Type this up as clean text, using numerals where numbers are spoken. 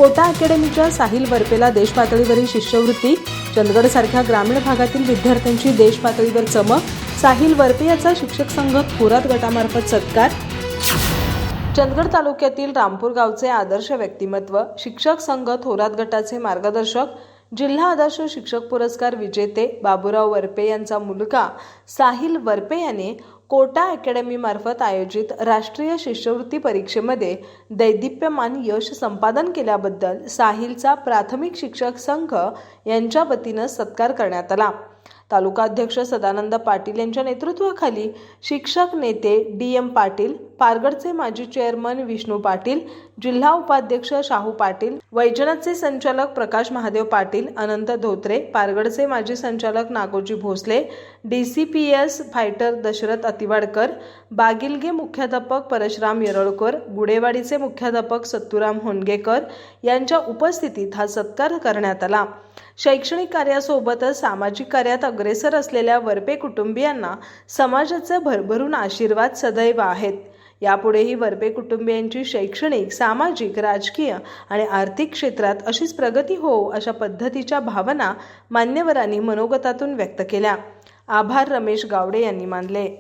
कोटा अकॅडमीच्या साहिल वरपेला देश पातळीवरील शिष्यवृत्ती, चंदगडसारख्या ग्रामीण भागातील विद्यार्थ्यांची देश पातळीवर चमक, साहिल वरपे याचा शिक्षक संघ थोरात गटामार्फत सत्कार। चंदगड तालुक्यातील रामपूर गावचे आदर्श व्यक्तिमत्व, शिक्षक संघ थोरात गटाचे मार्गदर्शक, जिल्हा आदर्श शिक्षक पुरस्कार विजेते बाबूराव वरपे यांचा मुलगा साहिल वरपे याने कोटा अकॅडमी मार्फत आयोजित राष्ट्रीय शिष्यवृत्ती परीक्षेमध्ये दैदिप्यमान यश संपादन केल्याबद्दल साहिलचा प्राथमिक शिक्षक संघ यांच्या वतीने सत्कार करण्यात आला। तालुका अध्यक्ष सदानंद पाटील यांच्या नेतृत्वाखाली शिक्षक नेते डी.एम. पाटील, पारगडचे माजी चेअरमन विष्णू पाटील, जिल्हा उपाध्यक्ष शाहू पाटील, वैजनाथचे संचालक प्रकाश महादेव पाटील, अनंत धोत्रे, पारगडचे माजी संचालक नागोजी भोसले, DCPS फायटर दशरथ अतिवाडकर, बागिलगे मुख्याध्यापक परशुराम येरळकर, गुडेवाडीचे मुख्याध्यापक सत्तुराम होनगेकर यांच्या उपस्थितीत हा सत्कार करण्यात आला। शैक्षणिक कार्यासोबतच सामाजिक कार्यात अग्रेसर असलेल्या वरपे कुटुंबियांना समाजाचे भरभरून आशीर्वाद सदैव आहेत। यापुढेही वरपे कुटुंबियांची शैक्षणिक, सामाजिक, राजकीय आणि आर्थिक क्षेत्रात अशीच प्रगती हो अशा पद्धतीच्या भावना मान्यवरांनी मनोगतातून व्यक्त केल्या। आभार रमेश गावडे यांनी मानले।